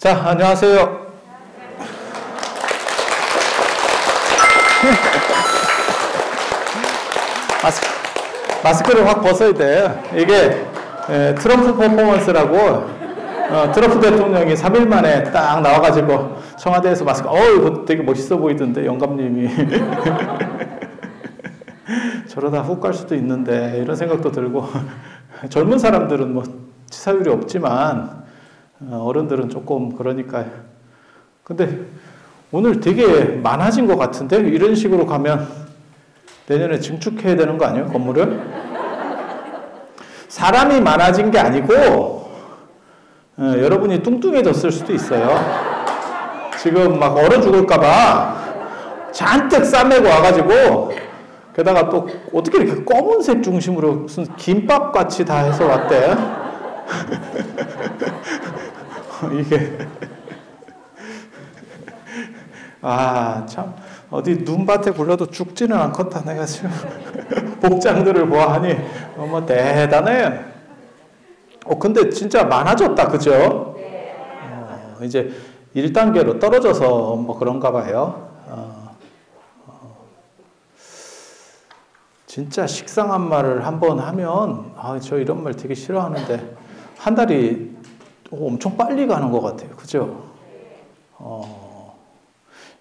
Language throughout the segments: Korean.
자, 안녕하세요. 마스크를 확 벗어야 돼. 이게 트럼프 퍼포먼스라고 트럼프 대통령이 3일 만에 딱 나와가지고 청와대에서 마스크, 이거 되게 멋있어 보이던데, 영감님이. 저러다 훅 갈 수도 있는데, 이런 생각도 들고. 젊은 사람들은 뭐 치사율이 없지만, 어른들은 조금 그러니까요. 근데 오늘 되게 많아진 것 같은데? 이런 식으로 가면 내년에 증축해야 되는 거 아니에요? 건물을? 사람이 많아진 게 아니고 여러분이 뚱뚱해졌을 수도 있어요. 지금 막 얼어 죽을까봐 잔뜩 싸매고 와가지고 게다가 또 어떻게 이렇게 검은색 중심으로 무슨 김밥같이 다 해서 왔대. 이게 참 어디 눈밭에 굴러도 죽지는 않겠다. 내가 지금 복장들을 보아하니 뭐 대단해. 근데 진짜 많아졌다, 그죠? 이제 1단계로 떨어져서 뭐 그런가 봐요. 진짜 식상한 말을 한번 하면 저 이런 말 되게 싫어하는데 한 달이 엄청 빨리 가는 것 같아요. 그죠?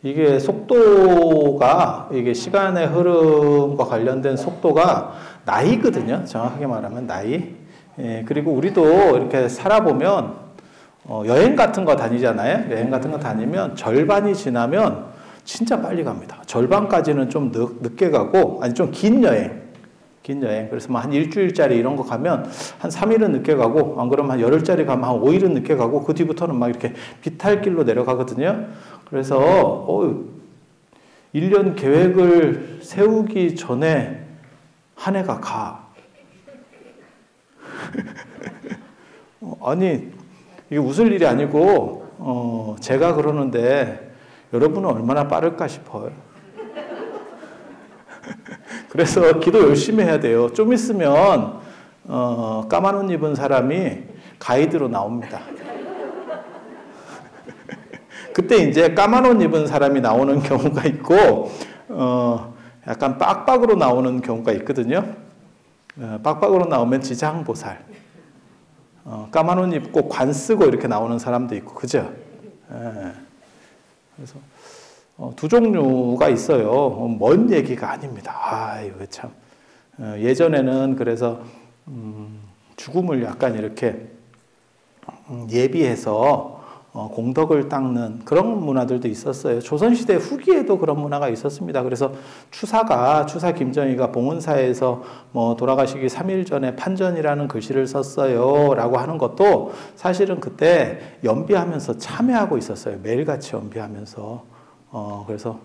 이게 속도가, 이게 시간의 흐름과 관련된 속도가 나이거든요. 정확하게 말하면 나이. 그리고 우리도 이렇게 살아보면, 여행 같은 거 다니잖아요. 여행 같은 거 다니면 절반이 지나면 진짜 빨리 갑니다. 절반까지는 좀 늦게 가고, 아니, 좀 긴 여행. 그래서 뭐 한 일주일짜리 이런 거 가면 한 3일은 늦게 가고, 안 그러면 한 열흘짜리 가면 한 5일은 늦게 가고, 그 뒤부터는 막 이렇게 비탈길로 내려가거든요. 그래서 1년 계획을 세우기 전에 한 해가 가. 아니, 이게 웃을 일이 아니고 제가 그러는데 여러분은 얼마나 빠를까 싶어요. 그래서 기도 열심히 해야 돼요. 좀 있으면 까만 옷 입은 사람이 가이드로 나옵니다. 그때 이제 까만 옷 입은 사람이 나오는 경우가 있고 약간 빡빡으로 나오는 경우가 있거든요. 빡빡으로 나오면 지장보살. 까만 옷 입고 관 쓰고 이렇게 나오는 사람도 있고, 그죠? 그래서 두 종류가 있어요. 먼 얘기가 아닙니다. 이거 참. 예전에는 그래서 죽음을 약간 이렇게 예비해서 공덕을 닦는 그런 문화들도 있었어요. 조선시대 후기에도 그런 문화가 있었습니다. 그래서 추사 김정희가 봉은사에서 뭐 돌아가시기 3일 전에 판전이라는 글씨를 썼어요 라고 하는 것도 사실은 그때 연비하면서 참회하고 있었어요. 매일같이 연비하면서. 그래서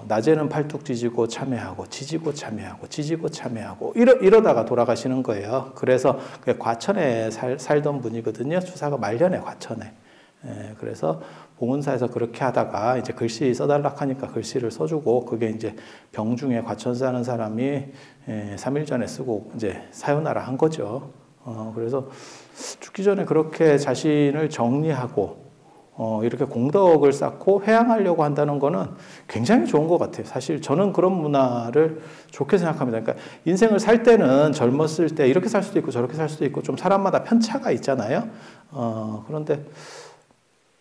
낮에는 팔뚝 지지고 참회하고 지지고 참회하고 이러다가 돌아가시는 거예요. 그래서 과천에 살던 분이거든요. 추사가 말년에 과천에. 그래서 봉은사에서 그렇게 하다가 이제 글씨 써달라 하니까 글씨를 써주고, 그게 이제 병중에 과천 사는 사람이 3일 전에 쓰고 이제 사요나라 한 거죠. 그래서 죽기 전에 그렇게 자신을 정리하고 이렇게 공덕을 쌓고 회양하려고 한다는 거는 굉장히 좋은 것 같아요. 사실 저는 그런 문화를 좋게 생각합니다. 그러니까 인생을 살 때는 젊었을 때 이렇게 살 수도 있고 저렇게 살 수도 있고 좀 사람마다 편차가 있잖아요. 그런데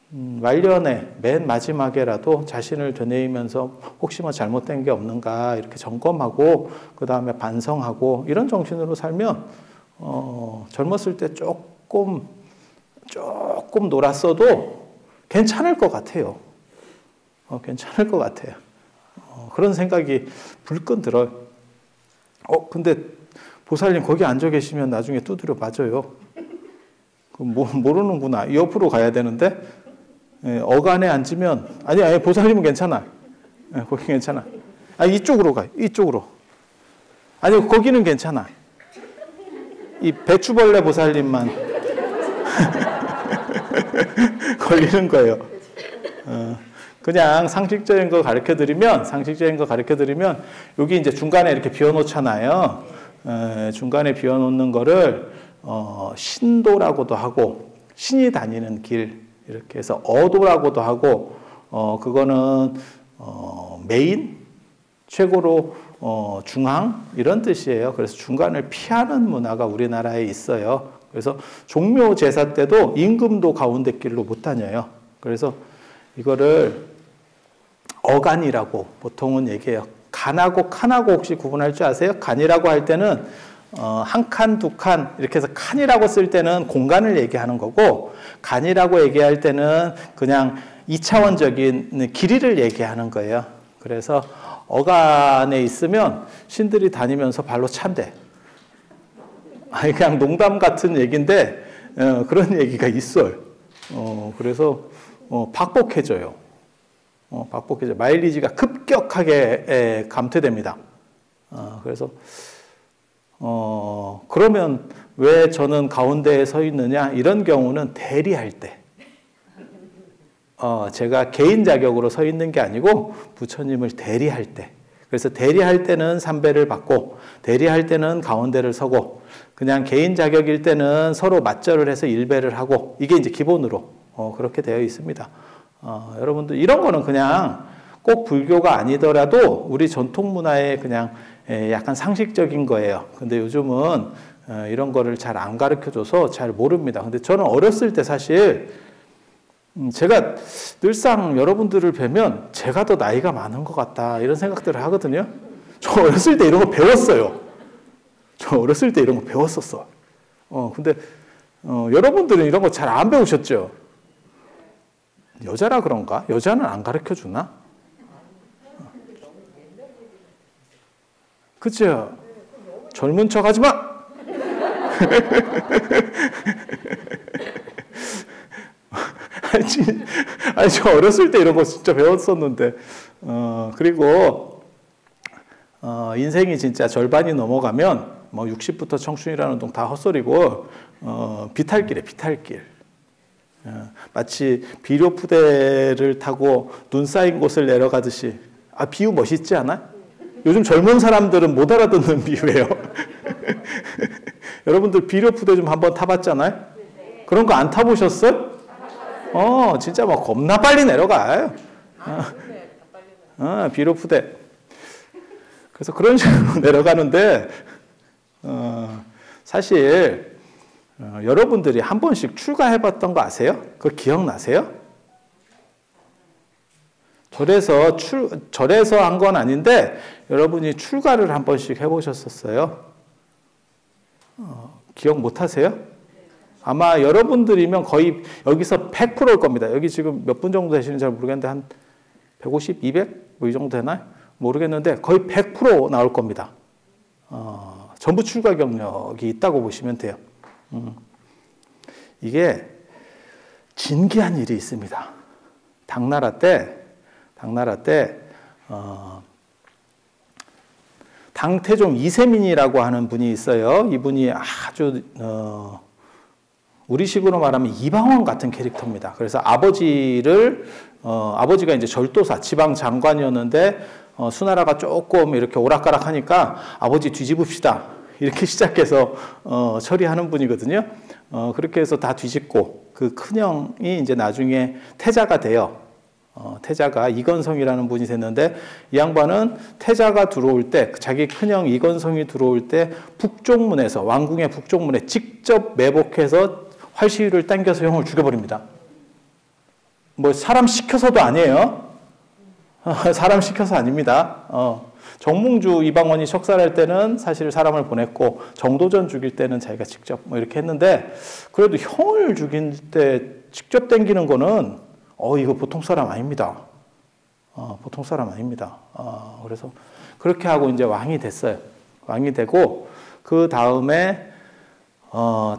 말년에 맨 마지막에라도 자신을 되뇌이면서 혹시 뭐 잘못된 게 없는가 이렇게 점검하고 그 다음에 반성하고 이런 정신으로 살면 젊었을 때 조금 놀았어도 괜찮을 것 같아요. 괜찮을 것 같아요. 그런 생각이 불끈 들어요. 근데 보살님 거기 앉아 계시면 나중에 두드려 맞아요. 모르는구나. 옆으로 가야 되는데 어간에 앉으면 아니 보살님은 괜찮아. 거기 괜찮아. 이쪽으로 가요. 이쪽으로. 아니 거기는 괜찮아. 이 배추벌레 보살님만 걸리는 거예요. 그냥 상식적인 거 가르쳐 드리면 여기 이제 중간에 이렇게 비워 놓잖아요. 중간에 비워 놓는 거를 신도라고도 하고 신이 다니는 길 이렇게 해서 어도라고도 하고, 그거는 메인, 최고로 중앙 이런 뜻이에요. 그래서 중간을 피하는 문화가 우리나라에 있어요. 그래서 종묘 제사 때도 임금도 가운데 길로 못 다녀요. 그래서 이거를 어간이라고 보통은 얘기해요. 간하고 칸하고 혹시 구분할 줄 아세요? 간이라고 할 때는 한 칸, 두 칸 이렇게 해서 칸이라고 쓸 때는 공간을 얘기하는 거고, 간이라고 얘기할 때는 그냥 2차원적인 길이를 얘기하는 거예요. 그래서 어간에 있으면 신들이 다니면서 발로 찬대. 아니 그냥 농담 같은 얘기인데 그런 얘기가 있어요. 그래서 박복해져요. 박복해져. 마일리지가 급격하게 감퇴됩니다. 그래서 그러면 왜 저는 가운데에 서 있느냐? 이런 경우는 대리할 때. 제가 개인 자격으로 서 있는 게 아니고 부처님을 대리할 때. 그래서 대리할 때는 삼배를 받고, 대리할 때는 가운데를 서고, 그냥 개인 자격일 때는 서로 맞절을 해서 일배를 하고, 이게 이제 기본으로 그렇게 되어 있습니다. 여러분들 이런 거는 그냥 꼭 불교가 아니더라도 우리 전통 문화의 그냥 약간 상식적인 거예요. 근데 요즘은 이런 거를 잘 안 가르쳐줘서 잘 모릅니다. 근데 저는 어렸을 때 사실 제가 늘상 여러분들을 뵈면 제가 더 나이가 많은 것 같다 이런 생각들을 하거든요. 저 어렸을 때 이런 거 배웠어요. 저 어렸을 때 이런 거 배웠었어. 근데 여러분들은 이런 거 잘 안 배우셨죠? 여자라 그런가? 여자는 안 가르쳐 주나? 그죠? 젊은 척 하지 마! 아니, 저 어렸을 때 이런 거 진짜 배웠었는데, 그리고, 인생이 진짜 절반이 넘어가면, 뭐 60부터 청춘이라는 동 다 헛소리고, 비탈길에 비탈길. 마치 비료푸대를 타고 눈 쌓인 곳을 내려가듯이, 비유 멋있지 않아? 요즘 젊은 사람들은 못 알아듣는 비유예요. 여러분들 비료푸대 좀 한번 타봤잖아요? 그런 거 안 타보셨어요? 진짜 막 겁나 빨리 내려가요. 비료푸대. 그래서 그런 식으로 내려가는데, 사실, 여러분들이 한 번씩 출가해봤던 거 아세요? 그거 기억나세요? 절에서 한 건 아닌데, 여러분이 출가를 한 번씩 해보셨었어요? 기억 못 하세요? 아마 여러분들이면 거의 여기서 100%일 겁니다. 여기 지금 몇 분 정도 되시는지 잘 모르겠는데, 한 150, 200? 뭐 이 정도 되나요? 모르겠는데, 거의 100% 나올 겁니다. 전부 출가 경력이 있다고 보시면 돼요. 이게 진기한 일이 있습니다. 당나라 때 당태종 이세민이라고 하는 분이 있어요. 이분이 아주 우리식으로 말하면 이방원 같은 캐릭터입니다. 그래서 아버지가 이제 절도사, 지방 장관이었는데 수나라가 조금 이렇게 오락가락하니까 아버지 뒤집읍시다. 이렇게 시작해서 처리하는 분이거든요. 그렇게 해서 다 뒤집고 그 큰형이 이제 나중에 태자가 돼요. 태자가 이건성이라는 분이 됐는데 이 양반은 태자가 들어올 때 자기 큰형 이건성이 들어올 때 북쪽문에서 왕궁의 북쪽문에 직접 매복해서 활시위를 당겨서 형을 죽여버립니다. 뭐 사람 시켜서도 아니에요. 사람 시켜서 아닙니다. 정몽주 이방원이 척살할 때는 사실 사람을 보냈고 정도전 죽일 때는 자기가 직접 뭐 이렇게 했는데 그래도 형을 죽일 때 직접 당기는 거는 이거 보통 사람 아닙니다. 보통 사람 아닙니다. 그래서 그렇게 하고 이제 왕이 됐어요. 왕이 되고 그 다음에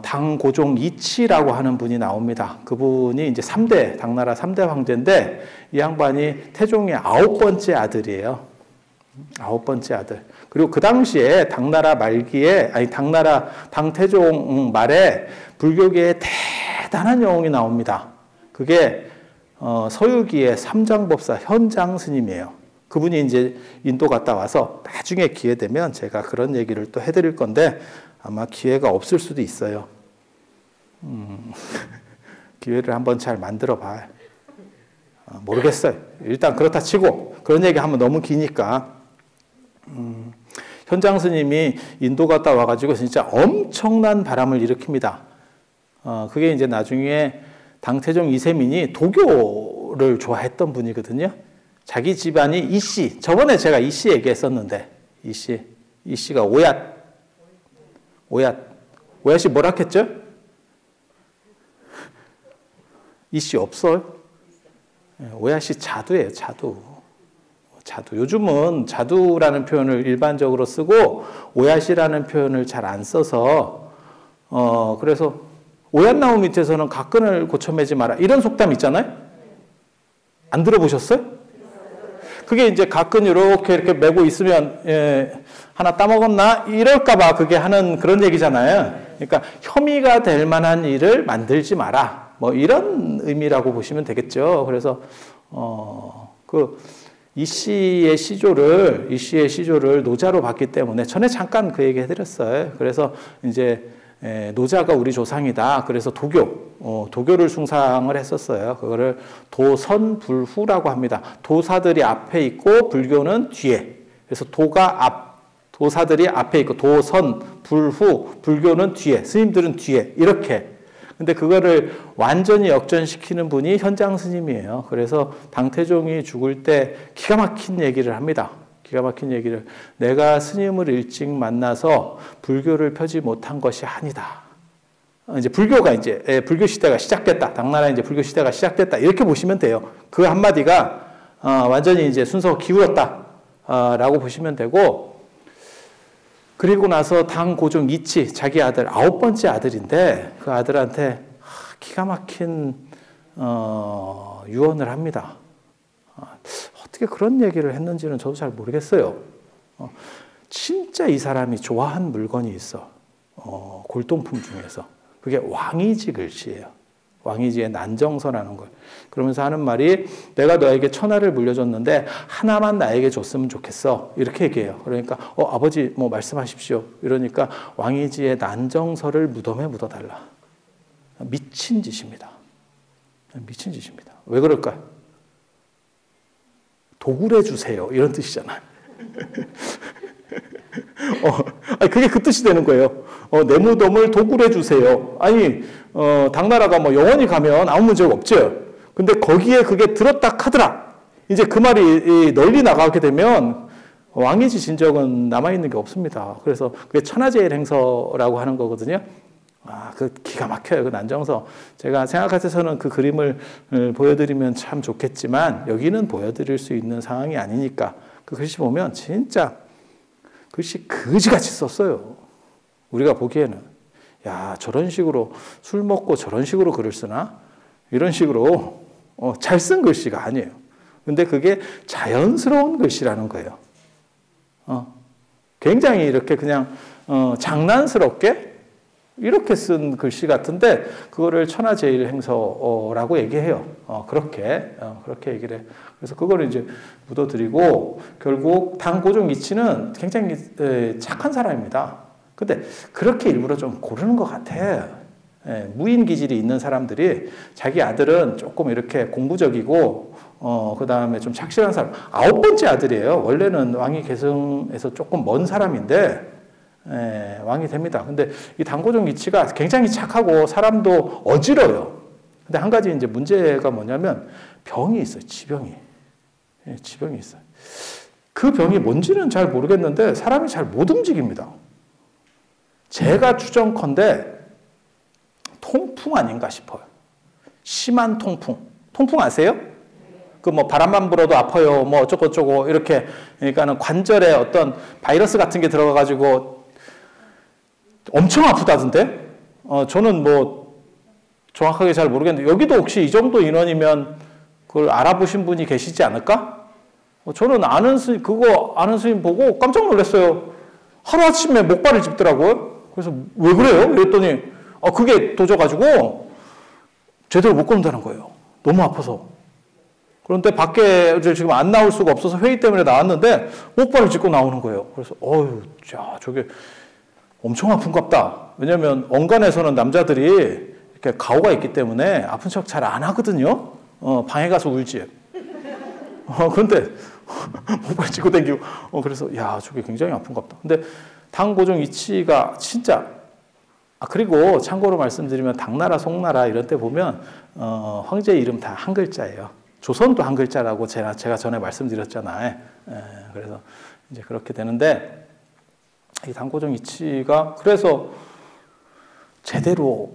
당고종 이치라고 하는 분이 나옵니다. 그분이 이제 당나라 3대 황제인데 이 양반이 태종의 9번째 아들이에요. 9번째 아들. 그리고 그 당시에 당태종 말에 불교계에 대단한 영웅이 나옵니다. 그게 서유기의 삼장법사 현장 스님이에요. 그분이 이제 인도 갔다 와서 나중에 기회 되면 제가 그런 얘기를 또 해드릴 건데 아마 기회가 없을 수도 있어요. 기회를 한번 잘 만들어 봐. 모르겠어요. 일단 그렇다 치고 그런 얘기 하면 너무 기니까 현장 스님이 인도 갔다 와가지고 진짜 엄청난 바람을 일으킵니다. 그게 이제 나중에 당태종 이세민이 도교를 좋아했던 분이거든요. 자기 집안이 이씨, 저번에 제가 이씨 얘기했었는데 이씨가 오얏이 뭐라 했죠? 이씨 없어요? 오얏이 자두예요, 자두. 요즘은 자두라는 표현을 일반적으로 쓰고 오얏이라는 표현을 잘 안 써서 그래서 오얏나무 밑에서는 각근을 고쳐 매지 마라 이런 속담 있잖아요. 안 들어보셨어요? 그게 이제 각근 이렇게 매고 있으면 하나 따먹었나 이럴까봐 그게 하는 그런 얘기잖아요. 그러니까 혐의가 될 만한 일을 만들지 마라. 뭐 이런 의미라고 보시면 되겠죠. 그래서 이씨의 시조를 노자로 봤기 때문에 전에 잠깐 그 얘기 해드렸어요. 그래서 이제 노자가 우리 조상이다. 그래서 도교를 숭상을 했었어요. 그거를 도선불후라고 합니다. 도사들이 앞에 있고 불교는 뒤에. 그래서 도사들이 앞에 있고 도선, 불후, 불교는 뒤에, 스님들은 뒤에 이렇게. 근데 그거를 완전히 역전시키는 분이 현장 스님이에요. 그래서 당태종이 죽을 때 기가 막힌 얘기를 합니다. 기가 막힌 얘기를. 내가 스님을 일찍 만나서 불교를 펴지 못한 것이 아니다. 이제 불교 시대가 시작됐다. 당나라에 이제 불교 시대가 시작됐다. 이렇게 보시면 돼요. 그 한마디가 완전히 이제 순서가 기울었다. 라고 보시면 되고, 그리고 나서 당고종 이치, 자기 아들, 9번째 아들인데, 그 아들한테 기가 막힌, 유언을 합니다. 어떻게 그런 얘기를 했는지는 저도 잘 모르겠어요. 진짜 이 사람이 좋아한 물건이 있어. 골동품 중에서. 그게 왕이지 글씨예요. 왕이지의 난정서라는 걸. 그러면서 하는 말이 내가 너에게 천하를 물려줬는데 하나만 나에게 줬으면 좋겠어. 이렇게 얘기해요. 그러니까 아버지 뭐 말씀하십시오. 이러니까 왕이지의 난정서를 무덤에 묻어달라. 미친 짓입니다. 미친 짓입니다. 왜 그럴까요? 도굴해 주세요. 이런 뜻이잖아요. 그게 그 뜻이 되는 거예요. 내 무덤을 도굴해 주세요. 아니, 당나라가 뭐 영원히 가면 아무 문제가 없죠. 근데 거기에 그게 들었다 카더라. 이제 그 말이 널리 나가게 되면 왕이지 진적은 남아있는 게 없습니다. 그래서 그게 천하제일 행서라고 하는 거거든요. 그 기가 막혀요. 그 난정서. 제가 생각해서는 그 그림을 보여드리면 참 좋겠지만 여기는 보여드릴 수 있는 상황이 아니니까 그 글씨 보면 진짜 글씨 그지같이 썼어요. 우리가 보기에는 야 저런 식으로 술 먹고 저런 식으로 글을 쓰나? 이런 식으로 잘 쓴 글씨가 아니에요. 근데 그게 자연스러운 글씨라는 거예요. 굉장히 이렇게 그냥 장난스럽게 이렇게 쓴 글씨 같은데 그거를 천하제일 행서라고 얘기해요. 그렇게 얘기를 해요. 그래서 그거를 이제 묻어드리고 결국 당고종 이치는 굉장히 착한 사람입니다. 근데 그렇게 일부러 좀 고르는 것 같아. 무인 기질이 있는 사람들이 자기 아들은 조금 이렇게 공부적이고 그 다음에 좀 착실한 사람. 9번째 아들이에요. 원래는 왕위 계승에서 조금 먼 사람인데 왕이 됩니다. 근데 이 당고종 이치가 굉장히 착하고 사람도 어지러요. 근데 한 가지 이제 문제가 뭐냐면 병이 있어요. 지병이 있어요. 그 병이 뭔지는 잘 모르겠는데 사람이 잘 못 움직입니다. 제가 추정컨대 통풍 아닌가 싶어요. 심한 통풍. 통풍 아세요? 그 뭐 바람만 불어도 아파요. 뭐 어쩌고저쩌고 이렇게 그러니까는 관절에 어떤 바이러스 같은 게 들어가가지고 엄청 아프다던데? 저는 뭐 정확하게 잘 모르겠는데 여기도 혹시 이 정도 인원이면 그걸 알아보신 분이 계시지 않을까? 저는 그거 아는 스님 보고 깜짝 놀랐어요. 하루아침에 목발을 짚더라고요. 그래서 왜 그래요? 이랬더니 그게 도져가지고 제대로 못 걷는다는 거예요. 너무 아파서. 그런데 밖에 지금 안 나올 수가 없어서 회의 때문에 나왔는데 목발을 짚고 나오는 거예요. 그래서 저게 엄청 아픈갑다. 왜냐하면 언간에서는 남자들이 이렇게 가오가 있기 때문에 아픈 척 잘 안 하거든요. 방에 가서 울지. 그런데 모발 짚고 댕기고 그래서 야 저게 굉장히 아픈가 보다. 근데 당 고종 이치가 진짜 그리고 참고로 말씀드리면 당나라 송나라 이런 때 보면 황제 이름 다 한 글자예요. 조선도 한 글자라고 제가 전에 말씀드렸잖아요. 그래서 이제 그렇게 되는데 이 당고종 이치가 그래서 제대로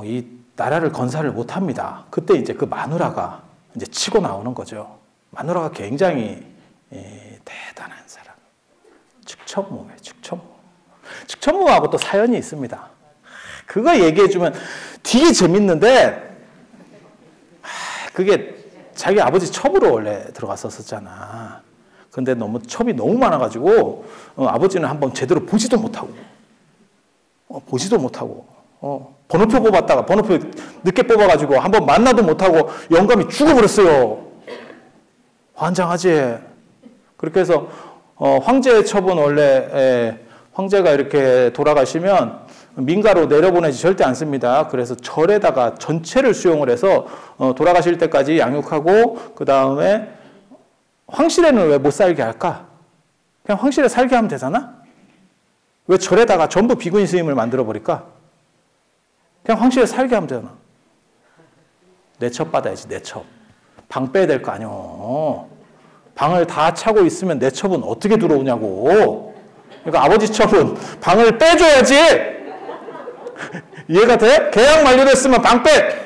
이 나라를 건사를 못합니다. 그때 이제 그 마누라가 이제 치고 나오는 거죠. 마누라가 굉장히 대단한 사람. 측천무예요. 측천무. 측천무하고 또 사연이 있습니다. 그거 얘기해주면 되게 재밌는데 그게 자기 아버지 첩으로 원래 들어갔었잖아. 근데 첩이 너무 많아가지고 아버지는 한번 제대로 보지도 못하고 번호표 뽑았다가 번호표 늦게 뽑아가지고 한번 만나도 못하고 영감이 죽어버렸어요. 환장하지. 그렇게 해서 황제의 첩은 원래 황제가 이렇게 돌아가시면 민가로 내려보내지 절대 않습니다. 그래서 절에다가 전체를 수용을 해서 돌아가실 때까지 양육하고 그 다음에 황실에는 왜 못 살게 할까? 그냥 황실에 살게 하면 되잖아? 왜 절에다가 전부 비구니 스님을 만들어 버릴까? 그냥 황실에 살게 하면 되잖아. 내첩 받아야지, 내첩. 방 빼야 될 거 아니오. 방을 다 차고 있으면 내첩은 어떻게 들어오냐고. 그러니까 아버지 첩은 방을 빼줘야지. 이해가 돼? 계약 만료됐으면 방 빼!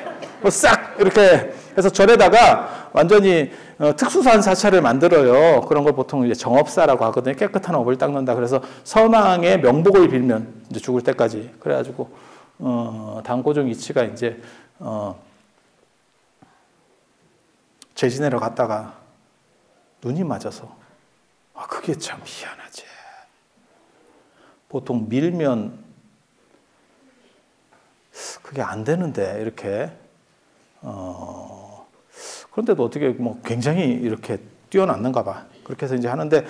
싹 이렇게 해서 절에다가 완전히 특수산 사찰을 만들어요. 그런 걸 보통 이제 정업사라고 하거든요. 깨끗한 업을 닦는다. 그래서 선왕의 명복을 빌면 이제 죽을 때까지. 그래가지고 당고종 이치가 이제 제 지내러 갔다가 눈이 맞아서 그게 참 희한하지. 보통 밀면 그게 안 되는데 이렇게 그런데도 어떻게 뭐 굉장히 이렇게 뛰어났는가 봐. 그렇게 해서 이제 하는데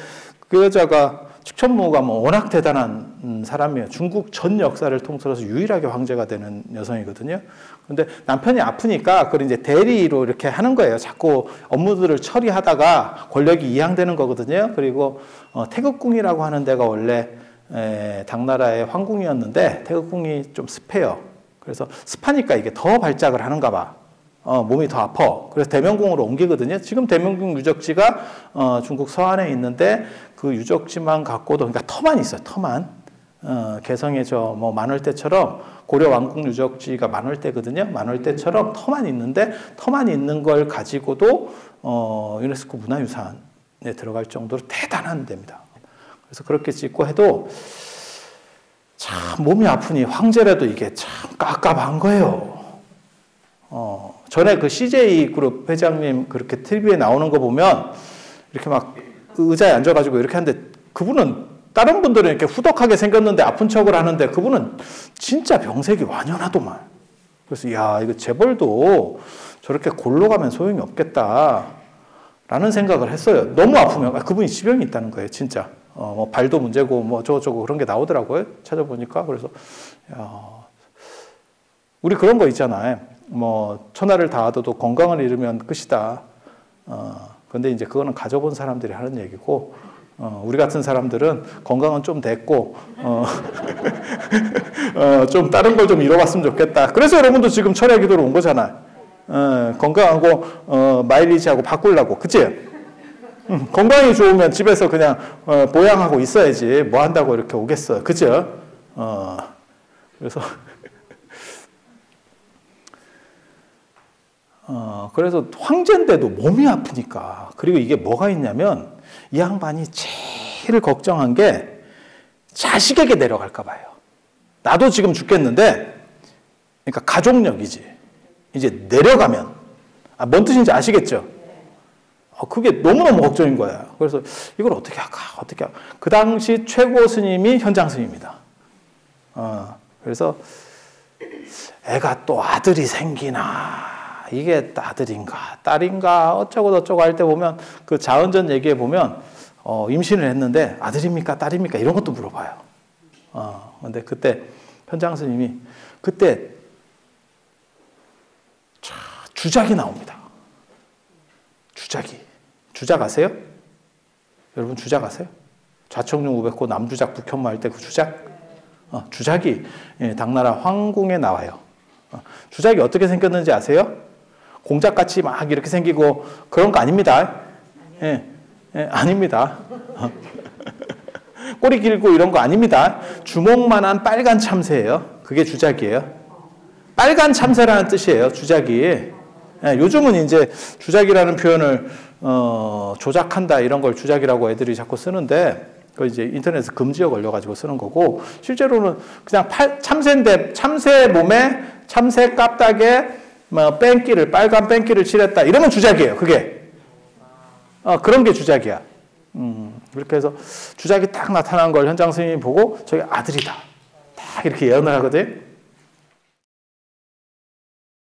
그 여자가 측천무가 뭐 워낙 대단한 사람이에요. 중국 전 역사를 통틀어서 유일하게 황제가 되는 여성이거든요. 그런데 남편이 아프니까 그걸 이제 대리로 이렇게 하는 거예요. 자꾸 업무들을 처리하다가 권력이 이양되는 거거든요. 그리고 태극궁이라고 하는 데가 원래 당나라의 황궁이었는데 태극궁이 좀 습해요. 그래서 습하니까 이게 더 발작을 하는가 봐. 몸이 더 아파. 그래서 대명궁으로 옮기거든요. 지금 대명궁 유적지가 중국 서안에 있는데 그 유적지만 갖고도 그러니까 터만 있어요. 터만. 개성의 뭐 만월대처럼 고려 왕궁 유적지가 만월대거든요. 만월대처럼 터만 있는데 터만 있는 걸 가지고도 유네스코 문화유산에 들어갈 정도로 대단한 데입니다. 그래서 그렇게 짓고 해도 참 몸이 아프니 황제라도 이게 참 깝깝한 거예요. 전에 그 CJ 그룹 회장님 그렇게 TV에 나오는 거 보면 이렇게 막 의자에 앉아가지고 이렇게 하는데 그분은 다른 분들은 이렇게 후덕하게 생겼는데 아픈 척을 하는데 그분은 진짜 병색이 완연하더만. 그래서 야 이거 재벌도 저렇게 골로 가면 소용이 없겠다라는 생각을 했어요. 너무 아프면 그분이 지병이 있다는 거예요, 진짜. 뭐 발도 문제고 뭐 저거 그런 게 나오더라고요. 찾아보니까. 그래서 야, 우리 그런 거 있잖아요. 뭐 천하를 다하도 건강을 잃으면 끝이다. 근데 이제 그거는 가져본 사람들이 하는 얘기고 우리 같은 사람들은 건강은 좀 됐고 좀 다른 걸 좀 잃어봤으면 좋겠다. 그래서 여러분도 지금 철야 기도로 온 거잖아. 건강하고 마일리지하고 바꾸려고. 그치? 건강이 좋으면 집에서 그냥 보양하고 있어야지 뭐 한다고 이렇게 오겠어. 그죠? 그래서 그래서 황제인데도 몸이 아프니까. 그리고 이게 뭐가 있냐면 이 양반이 제일 걱정한 게 자식에게 내려갈까 봐요. 나도 지금 죽겠는데 그러니까 가족력이지. 이제 내려가면 뭔 뜻인지 아시겠죠? 그게 너무너무 걱정인 거야. 그래서 이걸 어떻게 할까? 그 당시 최고 스님이 현장 스님입니다. 그래서 애가 또 아들이 생기나 이게 아들인가 딸인가 어쩌고 저쩌고 할 때 보면 그 자은전 얘기에 보면 임신을 했는데 아들입니까 딸입니까 이런 것도 물어봐요. 근데 그때 현장 스님이 그때 주작이 나옵니다. 주작이. 주작 아세요? 여러분 주작 아세요? 좌청룡 우백호 남주작 북현무 할 때 그 주작? 주작이 당나라 황궁에 나와요. 주작이 어떻게 생겼는지 아세요? 공작같이 막 이렇게 생기고 그런 거 아닙니다. 아닙니다. 꼬리 길고 이런 거 아닙니다. 주먹만한 빨간 참새예요. 그게 주작이에요. 빨간 참새라는 뜻이에요. 주작이. 요즘은 이제 주작이라는 표현을 조작한다 이런 걸 주작이라고 애들이 자꾸 쓰는데 그 이제 인터넷에 금지어 걸려가지고 쓰는 거고 실제로는 그냥 참새인데 참새 몸에 참새 깝닥에 뭐 뺑기를 빨간 뺑기를 칠했다 이러면 주작이에요. 그게 그런 게 주작이야. 그렇게 해서 주작이 딱 나타난 걸 현장 스님이 보고 저게 아들이다 딱 이렇게 예언을 하거든.